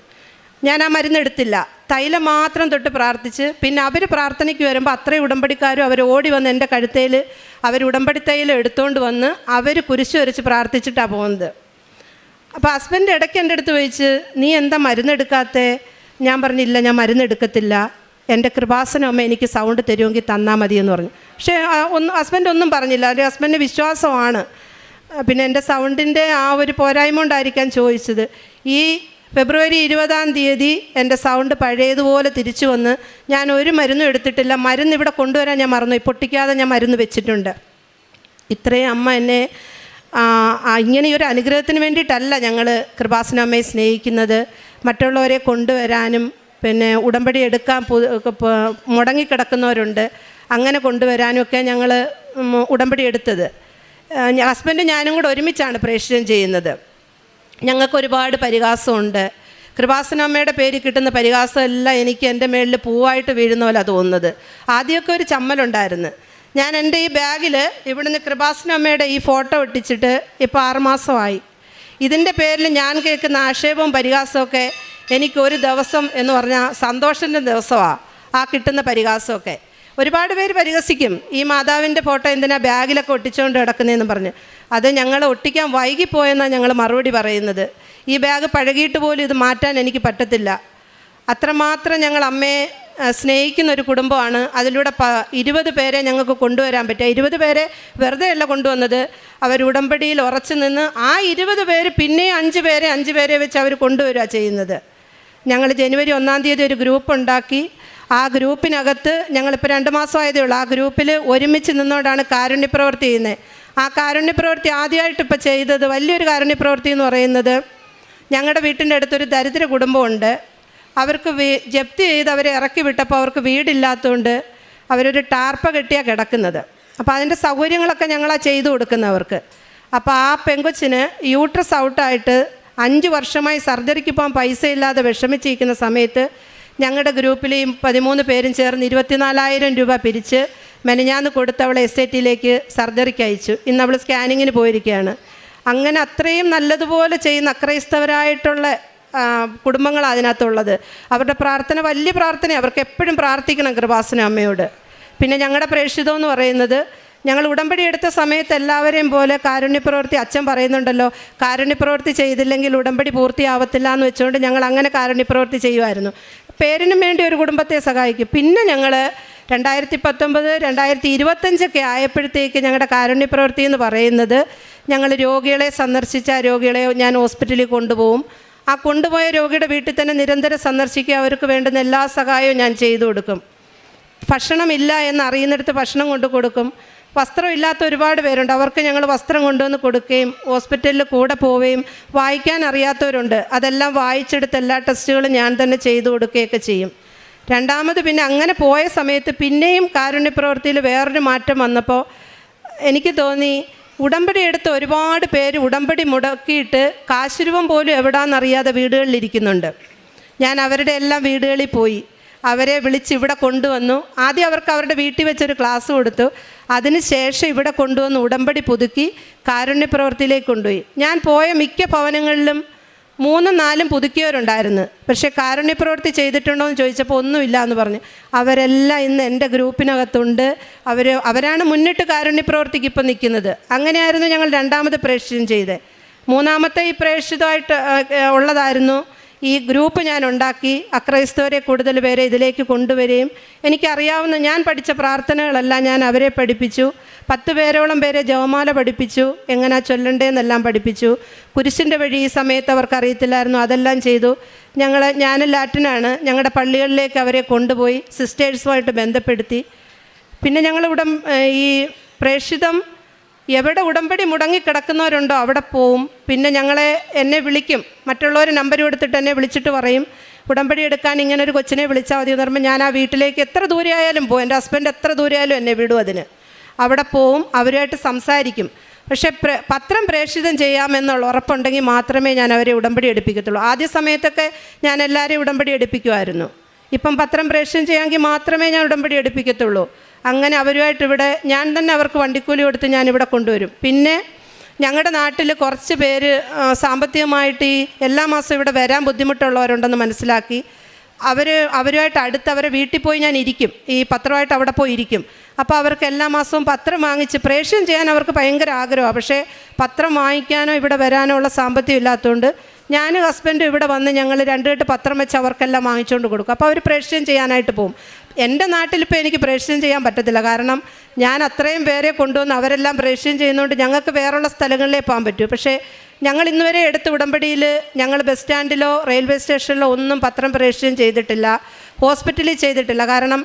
ഞാൻ ആ മരുന്നെടുത്തില്ല, തൈലം മാത്രം തൊട്ട് പ്രാർത്ഥിച്ച്. പിന്നെ അവർ പ്രാർത്ഥനയ്ക്ക് വരുമ്പോൾ അത്രയും ഉടമ്പടിക്കാരും അവർ ഓടി വന്ന് എൻ്റെ കഴുത്തേൽ അവർ ഉടമ്പടി തൈലം എടുത്തുകൊണ്ട് വന്ന് അവർ കുരിശ് വരച്ച് പ്രാർത്ഥിച്ചിട്ടാണ് പോകുന്നത്. അപ്പോൾ ഹസ്ബൻഡ് ഇടയ്ക്ക് എൻ്റെ അടുത്ത് ചോദിച്ച്, നീ എന്താ മരുന്നെടുക്കാത്തേ? ഞാൻ പറഞ്ഞില്ല, ഞാൻ മരുന്നെടുക്കത്തില്ല, എൻ്റെ കൃപാസനം അമ്മ എനിക്ക് സൗണ്ട് തരുമെങ്കിൽ തന്നാൽ മതിയെന്ന് പറഞ്ഞു. പക്ഷേ ഹസ്ബൻഡ് ഒന്നും പറഞ്ഞില്ല. ഒരു ഹസ്ബൻഡിന് വിശ്വാസമാണ്. പിന്നെ എൻ്റെ സൗണ്ടിൻ്റെ ആ ഒരു പോരായ്മ കൊണ്ടായിരിക്കാൻ ചോദിച്ചത്. ഈ ഫെബ്രുവരി 20-ാം തീയതി എൻ്റെ സൗണ്ട് പഴയതുപോലെ തിരിച്ചു വന്ന് ഞാൻ ഒരു മരുന്നും എടുത്തിട്ടില്ല. മരുന്ന് ഇവിടെ കൊണ്ടുവരാൻ ഞാൻ മറന്നു, പൊട്ടിക്കാതെ ഞാൻ മരുന്ന് വെച്ചിട്ടുണ്ട്. ഇത്രയും അമ്മ എന്നെ ഇങ്ങനെയൊരു അനുഗ്രഹത്തിന് വേണ്ടിയിട്ടല്ല ഞങ്ങൾ കൃപാസന അമ്മയെ സ്നേഹിക്കുന്നത്. മറ്റുള്ളവരെ കൊണ്ടുവരാനും പിന്നെ ഉടമ്പടി എടുക്കാൻ മുടങ്ങിക്കിടക്കുന്നവരുണ്ട്, അങ്ങനെ കൊണ്ടുവരാനും ഒക്കെ ഞങ്ങൾ ഉടമ്പടി എടുത്തത്. ഹസ്ബൻഡ് ഞാനും കൂടെ ഒരുമിച്ചാണ് പ്രേക്ഷിതം ചെയ്യുന്നത്. ഞങ്ങൾക്ക് ഒരുപാട് പരിഹാസമുണ്ട്. കൃപാസനമ്മയുടെ പേര് കിട്ടുന്ന പരിഹാസമെല്ലാം എനിക്ക് എൻ്റെ മേളിൽ പൂവായിട്ട് വീഴുന്ന പോലെ തോന്നുന്നത്. ആദ്യമൊക്കെ ഒരു ചമ്മലുണ്ടായിരുന്നു. ഞാൻ എൻ്റെ ഈ ബാഗിൽ ഇവിടുന്ന് കൃപാസനമ്മയുടെ ഈ ഫോട്ടോ ഒട്ടിച്ചിട്ട് ഇപ്പോൾ 6 മാസമായി. ഇതിൻ്റെ പേരിൽ ഞാൻ കേൾക്കുന്ന ആക്ഷേപവും പരിഹാസമൊക്കെ എനിക്കൊരു ദിവസം എന്ന് പറഞ്ഞാൽ സന്തോഷത്തിൻ്റെ ദിവസമാണ് ആ കിട്ടുന്ന പരിഹാസമൊക്കെ. ഒരുപാട് പേര് പരിഹസിക്കും, ഈ മാതാവിൻ്റെ ഫോട്ടോ എന്തിനാ ബാഗിലൊക്കെ ഒട്ടിച്ചുകൊണ്ട് കിടക്കുന്നതെന്ന് പറഞ്ഞ്. അത് ഞങ്ങൾ ഒട്ടിക്കാൻ വൈകിപ്പോയെന്നാണ് ഞങ്ങൾ മറുപടി പറയുന്നത്. ഈ ബാഗ് പഴകിയിട്ട് പോലും ഇത് മാറ്റാൻ എനിക്ക് പറ്റത്തില്ല. അത്രമാത്രം ഞങ്ങൾ അമ്മയെ സ്നേഹിക്കുന്ന ഒരു കുടുംബമാണ്. അതിലൂടെ 20 പേരെ ഞങ്ങൾക്ക് കൊണ്ടുവരാൻ പറ്റുക. 20 പേരെ വെറുതെ അല്ല കൊണ്ടുവന്നത്, അവർ ഉടമ്പടിയിൽ ഉറച്ചു നിന്ന് ആ 20 പേര് പിന്നെ 5 പേരെ വെച്ച് അവർ കൊണ്ടുവരിക ചെയ്യുന്നത്. ഞങ്ങൾ ജനുവരി 1-ാം തീയതി ഒരു ഗ്രൂപ്പ് ഉണ്ടാക്കി. ആ ഗ്രൂപ്പിനകത്ത് ഞങ്ങളിപ്പോൾ 2 മാസമായതേ ഉള്ളൂ. ആ ഗ്രൂപ്പിൽ ഒരുമിച്ച് നിന്നുകൊണ്ടാണ് കാരുണ്യപ്രവൃത്തി ചെയ്യുന്നത്. ആ കാരുണ്യപ്രവൃത്തി ആദ്യമായിട്ട് ഇപ്പോൾ ചെയ്തത് വലിയൊരു കാരുണ്യപ്രവൃത്തി എന്ന് പറയുന്നത്, ഞങ്ങളുടെ വീട്ടിൻ്റെ അടുത്തൊരു ദരിദ്ര കുടുംബമുണ്ട്. അവർക്ക് ജപ്തി ചെയ്ത് അവരെ ഇറക്കി വിട്ടപ്പോൾ അവർക്ക് വീടില്ലാത്തതുകൊണ്ട് അവരൊരു ടാർപ്പ കെട്ടിയാണ് കിടക്കുന്നത്. അപ്പോൾ അതിൻ്റെ സൗകര്യങ്ങളൊക്കെ ഞങ്ങളാണ് ചെയ്തു കൊടുക്കുന്നവർക്ക്. അപ്പോൾ ആ പെങ്കൊച്ചിന് യൂട്രസ് ഔട്ടായിട്ട് 5 വർഷമായി സർജറിക്ക് പോകാൻ പൈസ ഇല്ലാതെ വിഷമിച്ചിരിക്കുന്ന സമയത്ത് ഞങ്ങളുടെ ഗ്രൂപ്പിൽ ഈ 13 പേരും ചേർന്ന് 24,000 രൂപ പിരിച്ച് മെനഞ്ഞാന്ന് കൊടുത്ത് അവളെ SATയിലേക്ക് സർജറിക്ക് അയച്ചു. ഇന്ന് അവൾ സ്കാനിങ്ങിന് പോയിരിക്കുകയാണ്. അങ്ങനെ അത്രയും നല്ലതുപോലെ ചെയ്യുന്ന അക്രൈസ്തവരായിട്ടുള്ള കുടുംബങ്ങളാണ് അതിനകത്തുള്ളത്. അവരുടെ പ്രാർത്ഥന വലിയ പ്രാർത്ഥനയാണ്. അവർക്ക് എപ്പോഴും പ്രാർത്ഥിക്കണം കൃപാസന അമ്മയോട്. പിന്നെ ഞങ്ങളുടെ പ്രേക്ഷിതം എന്ന് പറയുന്നത്, ഞങ്ങൾ ഉടമ്പടി എടുത്ത സമയത്ത് എല്ലാവരെയും പോലെ കാരുണ്യപ്രവൃത്തി, അച്ഛൻ പറയുന്നുണ്ടല്ലോ കാരുണ്യപ്രവൃത്തി ചെയ്തില്ലെങ്കിൽ ഉടമ്പടി പൂർത്തിയാവത്തില്ല എന്ന് വെച്ചുകൊണ്ട് ഞങ്ങൾ അങ്ങനെ കാരുണ്യപ്രവൃത്തി ചെയ്യുമായിരുന്നു. പേരിനും വേണ്ടി ഒരു കുടുംബത്തെ സഹായിക്കും. പിന്നെ ഞങ്ങൾ 2019, 2025 ആയപ്പോഴത്തേക്ക് ഞങ്ങളുടെ കാരുണ്യപ്രവൃത്തി എന്ന് പറയുന്നത്, ഞങ്ങൾ രോഗികളെ സന്ദർശിച്ച രോഗികളെ ഞാൻ ഹോസ്പിറ്റലിൽ കൊണ്ടുപോകും. ആ കൊണ്ടുപോയ രോഗിയുടെ വീട്ടിൽ തന്നെ നിരന്തരം സന്ദർശിക്കുക, അവർക്ക് വേണ്ടുന്ന എല്ലാ സഹായവും ഞാൻ ചെയ്തു കൊടുക്കും. ഭക്ഷണമില്ല എന്നറിയുന്നിടത്ത് ഭക്ഷണം കൊണ്ടു കൊടുക്കും. വസ്ത്രമില്ലാത്ത ഒരുപാട് പേരുണ്ട്, അവർക്ക് ഞങ്ങൾ വസ്ത്രം കൊണ്ടുവന്ന് കൊടുക്കുകയും ഹോസ്പിറ്റലിൽ കൂടെ പോവുകയും, വായിക്കാൻ അറിയാത്തവരുണ്ട്, അതെല്ലാം വായിച്ചെടുത്ത് എല്ലാ ടെസ്റ്റുകളും ഞാൻ തന്നെ ചെയ്തു കൊടുക്കുകയൊക്കെ ചെയ്യും. രണ്ടാമത് പിന്നെ അങ്ങനെ പോയ സമയത്ത് പിന്നെയും കാരുണ്യപ്രവൃത്തിയിൽ വേറൊരു മാറ്റം വന്നപ്പോൾ എനിക്ക് തോന്നി, ഉടമ്പടി എടുത്ത് ഒരുപാട് പേര് ഉടമ്പടി മുടക്കിയിട്ട് കാശുരൂപം പോലും എവിടാന്നറിയാതെ വീടുകളിലിരിക്കുന്നുണ്ട്. ഞാൻ അവരുടെ എല്ലാം വീടുകളിൽ പോയി അവരെ വിളിച്ച് ഇവിടെ കൊണ്ടുവന്നു. ആദ്യം അവർക്ക് അവരുടെ വീട്ടിൽ വെച്ചൊരു ക്ലാസ് കൊടുത്തു. അതിനുശേഷം ഇവിടെ കൊണ്ടുവന്ന് ഉടമ്പടി പുതുക്കി കാരുണ്യപ്രവൃത്തിയിലേക്ക് കൊണ്ടുപോയി. ഞാൻ പോയ മിക്ക ഭവനങ്ങളിലും 3-4 പുതുക്കിയവരുണ്ടായിരുന്നു. പക്ഷേ കാരുണ്യപ്രവൃത്തി ചെയ്തിട്ടുണ്ടോ എന്ന് ചോദിച്ചപ്പോൾ ഒന്നുമില്ല എന്ന് പറഞ്ഞു. അവരെല്ലാം ഇന്ന് എൻ്റെ ഗ്രൂപ്പിനകത്തുണ്ട്. അവരാണ് മുന്നിട്ട് കാരുണ്യപ്രവൃത്തിക്ക് ഇപ്പം നിൽക്കുന്നത്. അങ്ങനെയായിരുന്നു ഞങ്ങൾ 2ാമത് പ്രേക്ഷിതം ചെയ്തത്. 3ാമത്തെ ഈ പ്രേക്ഷിതമായിട്ട് ഉള്ളതായിരുന്നു ഈ ഗ്രൂപ്പ് ഞാൻ ഉണ്ടാക്കി. അക്രൈസ്തവരെ കൂടുതൽ പേരെ ഇതിലേക്ക് കൊണ്ടുവരികയും എനിക്കറിയാവുന്ന ഞാൻ പഠിച്ച പ്രാർത്ഥനകളെല്ലാം ഞാൻ അവരെ പഠിപ്പിച്ചു. 10 പേരോളം പേരെ ജപമാല പഠിപ്പിച്ചു, എങ്ങനെയാ ചൊല്ലണ്ടേന്നെല്ലാം പഠിപ്പിച്ചു. കുരിശിൻ്റെ വഴി ഈ സമയത്ത് അവർക്ക് അറിയത്തില്ലായിരുന്നു, അതെല്ലാം ചെയ്തു. ഞാൻ ലാറ്റിനാണ്, ഞങ്ങളുടെ പള്ളികളിലേക്ക് അവരെ കൊണ്ടുപോയി സിസ്റ്റേഴ്സുമായിട്ട് ബന്ധപ്പെടുത്തി. പിന്നെ ഞങ്ങളിവിടെ ഈ പ്രേക്ഷിതം എവിടെ ഉടമ്പടി മുടങ്ങിക്കിടക്കുന്നവരുണ്ടോ അവിടെ പോവും. പിന്നെ എന്നെ വിളിക്കും, മറ്റുള്ളവർ നമ്പർ കൊടുത്തിട്ട് എന്നെ വിളിച്ചിട്ട് പറയും ഉടമ്പടി എടുക്കാൻ ഇങ്ങനൊരു കൊച്ചിനെ വിളിച്ചാൽ മതി എന്ന് പറയുമ്പോൾ ഞാൻ ആ വീട്ടിലേക്ക് എത്ര ദൂരെ ആയാലും പോകും. എൻ്റെ ഹസ്ബൻഡ് എത്ര ദൂരെ ആയാലും എന്നെ വിടും അതിന്. അവിടെ പോവും, അവരുമായിട്ട് സംസാരിക്കും. പക്ഷേ പത്രം പ്രേക്ഷിതം ചെയ്യാമെന്നുള്ള ഉറപ്പുണ്ടെങ്കിൽ മാത്രമേ ഞാൻ അവരെ ഉടമ്പടി എടുപ്പിക്കത്തുള്ളൂ. ആദ്യ സമയത്തൊക്കെ ഞാൻ എല്ലാവരെയും ഉടമ്പടി എടുപ്പിക്കുമായിരുന്നു. ഇപ്പം പത്രം പ്രേക്ഷിതം ചെയ്യാമെങ്കിൽ മാത്രമേ ഞാൻ ഉടമ്പടി എടുപ്പിക്കത്തുള്ളൂ. അങ്ങനെ അവരുമായിട്ട് ഇവിടെ ഞാൻ തന്നെ അവർക്ക് വണ്ടിക്കൂലി കൊടുത്ത് ഞാനിവിടെ കൊണ്ടുവരും. പിന്നെ ഞങ്ങളുടെ നാട്ടിൽ കുറച്ച് പേര് സാമ്പത്തികമായിട്ട് ഈ എല്ലാ മാസവും ഇവിടെ വരാൻ ബുദ്ധിമുട്ടുള്ളവരുണ്ടെന്ന് മനസ്സിലാക്കി അവരുമായിട്ട് അടുത്ത് അവരെ വീട്ടിൽ പോയി ഞാൻ ഇരിക്കും. ഈ പത്രമായിട്ട് അവിടെ പോയി ഇരിക്കും. അപ്പോൾ അവർക്ക് എല്ലാ മാസവും പത്രം വാങ്ങിച്ച് പ്രേക്ഷിതം ചെയ്യാൻ അവർക്ക് ഭയങ്കര ആഗ്രഹമാണ്. പക്ഷേ പത്രം വാങ്ങിക്കാനോ ഇവിടെ വരാനോ ഉള്ള സാമ്പത്തികം ഇല്ലാത്തതുകൊണ്ട് ഞാനും ഹസ്ബൻഡും ഇവിടെ വന്ന് ഞങ്ങൾ 2 കെട്ട് പത്രം വെച്ച് അവർക്കെല്ലാം വാങ്ങിച്ചുകൊണ്ട് കൊടുക്കും. അപ്പോൾ അവർ പ്രേക്ഷിതം ചെയ്യാനായിട്ട് പോകും. എൻ്റെ നാട്ടിലിപ്പോൾ എനിക്ക് പ്രേക്ഷിതം ചെയ്യാൻ പറ്റത്തില്ല. കാരണം ഞാൻ അത്രയും പേരെ കൊണ്ടുവന്ന് അവരെല്ലാം പ്രേക്ഷിതം ചെയ്യുന്നതുകൊണ്ട് ഞങ്ങൾക്ക് വേറെയുള്ള സ്ഥലങ്ങളിലേ പോകാൻ പറ്റൂ. പക്ഷേ ഞങ്ങൾ ഇന്നുവരെ എടുത്ത ഉടമ്പടിയിൽ ഞങ്ങൾ ബസ് സ്റ്റാൻഡിലോ റെയിൽവേ സ്റ്റേഷനിലോ ഒന്നും പത്രം പ്രേക്ഷിതം ചെയ്തിട്ടില്ല, ഹോസ്പിറ്റലിൽ ചെയ്തിട്ടില്ല. കാരണം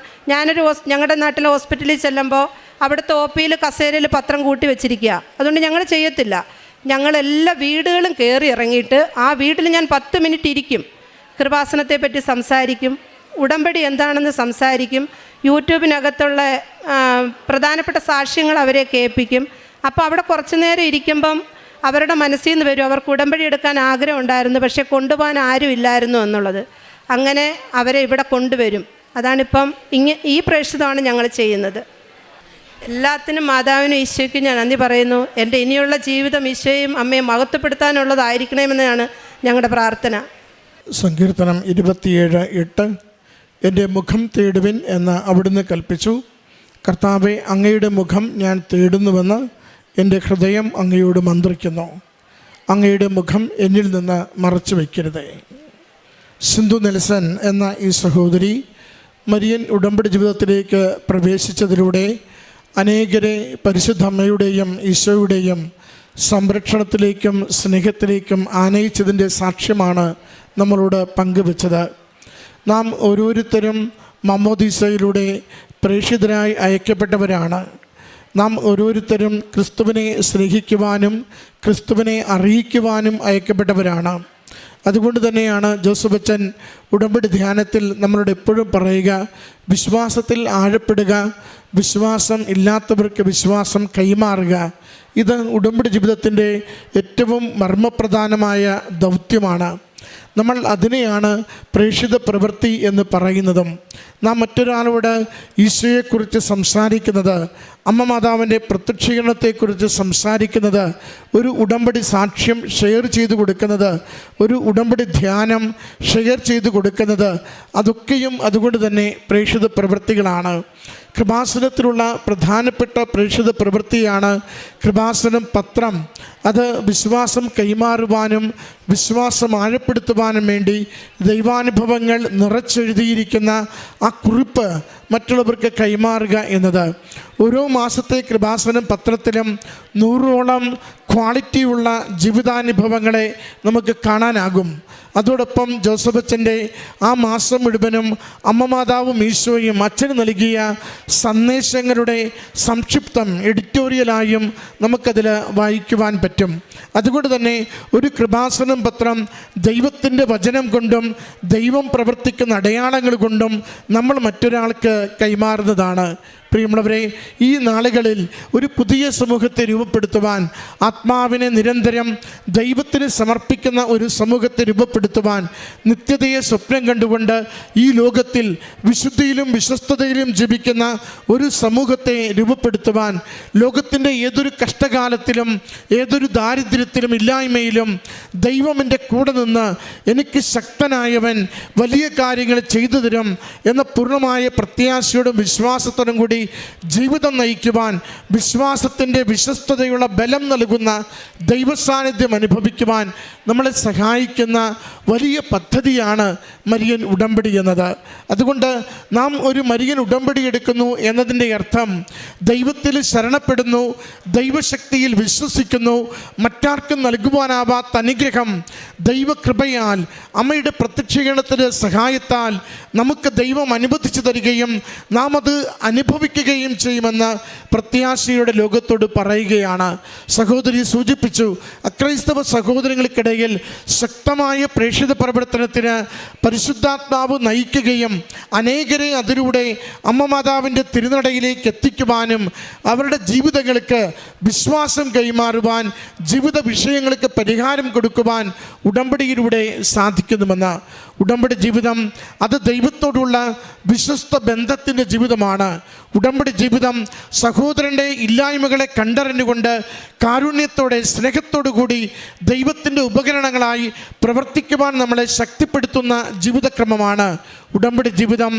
ഞങ്ങളുടെ നാട്ടിലെ ഹോസ്പിറ്റലിൽ ചെല്ലുമ്പോൾ അവിടുത്തെ OPയിൽ കസേരയിൽ പത്രം കൂട്ടി വെച്ചിരിക്കുക. അതുകൊണ്ട് ഞങ്ങൾ ചെയ്യത്തില്ല. ഞങ്ങളെല്ലാ വീടുകളും കയറി ഇറങ്ങിയിട്ട് ആ വീട്ടിൽ ഞാൻ 10 മിനിറ്റ് ഇരിക്കും. കൃപാസനത്തെ പറ്റി സംസാരിക്കും, ഉടമ്പടി എന്താണെന്ന് സംസാരിക്കും, യൂട്യൂബിനകത്തുള്ള പ്രധാനപ്പെട്ട സാക്ഷ്യങ്ങൾ അവരെ കേൾപ്പിക്കും. അപ്പോൾ അവിടെ കുറച്ച് നേരം ഇരിക്കുമ്പം അവരുടെ മനസ്സിൽ നിന്ന് വരും അവർക്ക് ഉടമ്പടി എടുക്കാൻ ആഗ്രഹം ഉണ്ടായിരുന്നു, പക്ഷേ കൊണ്ടുപോകാൻ ആരും ഇല്ലായിരുന്നു എന്നുള്ളത്. അങ്ങനെ അവരെ ഇവിടെ കൊണ്ടുവരും. അതാണിപ്പം ഈ പ്രേക്ഷിതമാണ് ഞങ്ങൾ ചെയ്യുന്നത്. എല്ലാത്തിനും മാതാവിനും ഈശോയ്ക്കും ഞാൻ നന്ദി പറയുന്നു. എൻ്റെ ഇനിയുള്ള ജീവിതം ഈശോയും അമ്മയും മഹത്വപ്പെടുത്താനുള്ളതായിരിക്കണമെന്നാണ് ഞങ്ങളുടെ പ്രാർത്ഥന. സങ്കീർത്തനം 27:8 എൻ്റെ മുഖം തേടുവിൻ എന്ന് അവിടുന്ന് കൽപ്പിച്ചു. കർത്താവെ, അങ്ങയുടെ മുഖം ഞാൻ തേടുന്നുവെന്ന് എൻ്റെ ഹൃദയം അങ്ങയോട് മന്ത്രിക്കുന്നു. അങ്ങയുടെ മുഖം എന്നിൽ നിന്ന് മറച്ചു വയ്ക്കരുതേ. സിന്ധു നെൽസൺ എന്ന ഈ സഹോദരി മരിയൻ ഉടമ്പടി ജീവിതത്തിലേക്ക് പ്രവേശിച്ചതിലൂടെ അനേകരെ പരിശുദ്ധ അമ്മയുടെയും ഈശോയുടെയും സംരക്ഷണത്തിലേക്കും സ്നേഹത്തിലേക്കും ആനയിച്ചതിൻ്റെ സാക്ഷ്യമാണ് നമ്മളോട് പങ്കുവെച്ചത്. നാം ഓരോരുത്തരും മാമോദീസയിലൂടെ പ്രേക്ഷിതരായി അയക്കപ്പെട്ടവരാണ്. നാം ഓരോരുത്തരും ക്രിസ്തുവിനെ സ്നേഹിക്കുവാനും ക്രിസ്തുവിനെ അറിയിക്കുവാനും അയക്കപ്പെട്ടവരാണ്. അതുകൊണ്ട് തന്നെയാണ് ജോസഫ് അച്ഛൻ ഉടമ്പടി ധ്യാനത്തിൽ നമ്മളോട് എപ്പോഴും പറയുക, വിശ്വാസത്തിൽ ആഴപ്പെടുക, വിശ്വാസം ഇല്ലാത്തവർക്ക് വിശ്വാസം കൈമാറുക. ഇത് ഉടമ്പടി ജീവിതത്തിൻ്റെ ഏറ്റവും മർമ്മപ്രധാനമായ ദൗത്യമാണ്. നമ്മൾ അതിനെയാണ് പ്രേക്ഷിത പ്രവൃത്തി എന്ന് പറയുന്നതും. നാം മറ്റൊരാളോട് ഈശോയെക്കുറിച്ച് സംസാരിക്കുന്നത്, അമ്മ മാതാവിൻ്റെ പ്രത്യക്ഷീകരണത്തെക്കുറിച്ച് സംസാരിക്കുന്നത്, ഒരു ഉടമ്പടി സാക്ഷ്യം ഷെയർ ചെയ്തു കൊടുക്കുന്നത്, ഒരു ഉടമ്പടി ധ്യാനം ഷെയർ ചെയ്തു കൊടുക്കുന്നത്, അതൊക്കെയും അതുകൊണ്ട് തന്നെ പ്രേക്ഷിത പ്രവൃത്തികളാണ്. കൃപാസനത്തിലുള്ള പ്രധാനപ്പെട്ട പ്രേക്ഷിത പ്രവൃത്തിയാണ് കൃപാസനം പത്രം. അത് വിശ്വാസം കൈമാറുവാനും വിശ്വാസം ആഴപ്പെടുത്തുവാനും വേണ്ടി ദൈവാനുഭവങ്ങൾ നിറച്ചെഴുതിയിരിക്കുന്ന ആ കുറിപ്പ് മറ്റുള്ളവർക്ക് കൈമാറുക എന്നത്. ഓരോ മാസത്തെ കൃപാസനം പത്രത്തിലും 100ഓളം ക്വാളിറ്റിയുള്ള ജീവിതാനുഭവങ്ങളെ നമുക്ക് കാണാനാകും. അതോടൊപ്പം ജോസഫ് അച്ഛൻ്റെ ആ മാസം മുഴുവനും അമ്മ മാതാവും ഈശോയും അച്ഛന് നൽകിയ സന്ദേശങ്ങളുടെ സംക്ഷിപ്തം എഡിറ്റോറിയലായും നമുക്കതിൽ വായിക്കുവാൻ പറ്റും. അതുകൊണ്ട് തന്നെ ഒരു കൃപാസനം പത്രം ദൈവത്തിൻ്റെ വചനം കൊണ്ടും ദൈവം പ്രവർത്തിക്കുന്ന അടയാളങ്ങൾ കൊണ്ടും നമ്മൾ മറ്റൊരാൾക്ക് കൈമാറുന്നതാണ്. പ്രിയമുള്ളവരെ, ഈ നാളുകളിൽ ഒരു പുതിയ സമൂഹത്തെ രൂപപ്പെടുത്തുവാൻ, ആത്മാവിനെ നിരന്തരം ദൈവത്തിന് സമർപ്പിക്കുന്ന ഒരു സമൂഹത്തെ രൂപപ്പെടുത്തുവാൻ, നിത്യതയെ സ്വപ്നം കണ്ടുകൊണ്ട് ഈ ലോകത്തിൽ വിശുദ്ധിയിലും വിശ്വസ്തതയിലും ജീവിക്കുന്ന ഒരു സമൂഹത്തെ രൂപപ്പെടുത്തുവാൻ, ലോകത്തിൻ്റെ ഏതൊരു കഷ്ടകാലത്തിലും ഏതൊരു ദാരിദ്ര്യത്തിലും ഇല്ലായ്മയിലും ദൈവം എൻ്റെ കൂടെ നിന്ന് എനിക്ക് ശക്തനായവൻ വലിയ കാര്യങ്ങൾ ചെയ്തു തരും എന്ന പൂർണ്ണമായ പ്രത്യാശയോടും വിശ്വാസത്തോടും കൂടി ജീവിതം നയിക്കുവാൻ, വിശ്വാസത്തിൻ്റെ വിശ്വസ്തതയുള്ള ബലം നൽകുന്ന ദൈവസാന്നിധ്യം അനുഭവിക്കുവാൻ നമ്മളെ സഹായിക്കുന്ന വലിയ പദ്ധതിയാണ് മരിയൻ ഉടമ്പടി എന്നത്. അതുകൊണ്ട് നാം ഒരു മരിയൻ ഉടമ്പടി എടുക്കുന്നു എന്നതിൻ്റെ അർത്ഥം ദൈവത്തിൽ ശരണപ്പെടുന്നു, ദൈവശക്തിയിൽ വിശ്വസിക്കുന്നു, മറ്റാർക്കും നൽകുവാനാവാത്ത അനുഗ്രഹം ദൈവകൃപയാൽ അമ്മയുടെ പ്രത്യക്ഷീകരണത്തിൻ്റെ സഹായത്താൽ നമുക്ക് ദൈവം അനുവദിച്ചു തരികയും നാം അത് അനുഭവിക്കുകയും ചെയ്യുമെന്ന് പ്രത്യാശയുടെ ലോകത്തോട് പറയുകയാണ്. സഹോദരി സൂചിപ്പിച്ചു, അക്രൈസ്തവ സഹോദരങ്ങൾക്കിടയിൽ ശക്തമായ പ്രേക്ഷിത പ്രവർത്തനത്തിന് പരിശുദ്ധാത്മാവ് നയിക്കുകയും അനേകരെ അതിലൂടെ അമ്മ മാതാവിൻ്റെ തിരുനടയിലേക്ക് എത്തിക്കുവാനും അവരുടെ ജീവിതങ്ങൾക്ക് വിശ്വാസം കൈമാറുവാൻ, ജീവിത വിഷയങ്ങൾക്ക് പരിഹാരം കൊടുക്കുവാൻ ഉടമ്പടിയിലൂടെ സാധിക്കുന്നുമെന്ന്. ഉടമ്പടി ജീവിതം അത് ദൈവത്തോടുള്ള വിശ്വസ്ത ബന്ധത്തിൻ്റെ ജീവിതമാണ്. ഉടമ്പടി ജീവിതം സഹോദരൻ്റെ ഇല്ലായ്മകളെ കണ്ടറിഞ്ഞുകൊണ്ട് കാരുണ്യത്തോടെ സ്നേഹത്തോടു കൂടി ദൈവത്തിൻ്റെ ഉപകരണങ്ങളായി പ്രവർത്തിക്കുവാൻ നമ്മളെ ശക്തിപ്പെടുത്തുന്ന ജീവിതക്രമമാണ്. ഉടമ്പടി ജീവിതം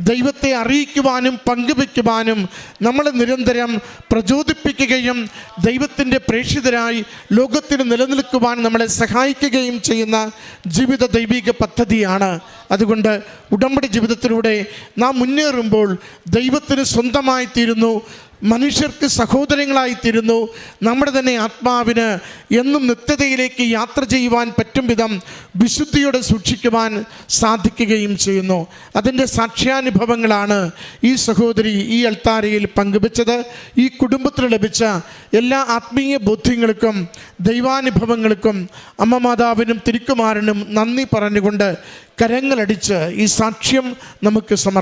ദൈവത്തെ അറിയിക്കുവാനും പങ്കുവയ്ക്കുവാനും നമ്മളെ നിരന്തരം പ്രചോദിപ്പിക്കുകയും ദൈവത്തിൻ്റെ പ്രേക്ഷിതരായി ലോകത്തിന് നിലനിൽക്കുവാൻ നമ്മളെ സഹായിക്കുകയും ചെയ്യുന്ന ജീവിത ദൈവിക പദ്ധതിയാണ്. അതുകൊണ്ട് ഉടമ്പടി ജീവിതത്തിലൂടെ നാം മുന്നേറുമ്പോൾ ദൈവത്തിന് സ്വന്തമായി തീരുന്നു, മനുഷ്യർക്ക് സഹോദരങ്ങളായിത്തീരുന്നു. നമ്മുടെ തന്നെ ആത്മാവിന് എന്നും നിത്യതയിലേക്ക് യാത്ര ചെയ്യുവാൻ പറ്റും വിധം വിശുദ്ധിയോടെ സൂക്ഷിക്കുവാൻ സാധിക്കുകയും ചെയ്യുന്നു. അതിൻ്റെ സാക്ഷ്യാനുഭവങ്ങളാണ് ഈ സഹോദരി ഈ അൾത്താരയിൽ പങ്കുവച്ചത്. ഈ കുടുംബത്തിന് ലഭിച്ച എല്ലാ ആത്മീയ ബോധ്യങ്ങൾക്കും ദൈവാനുഭവങ്ങൾക്കും അമ്മ മാതാവിനും തിരുക്കുമാരനും നന്ദി പറഞ്ഞുകൊണ്ട് കരങ്ങളടിച്ച് ഈ സാക്ഷ്യം നമുക്ക് സമർപ്പിക്കാം.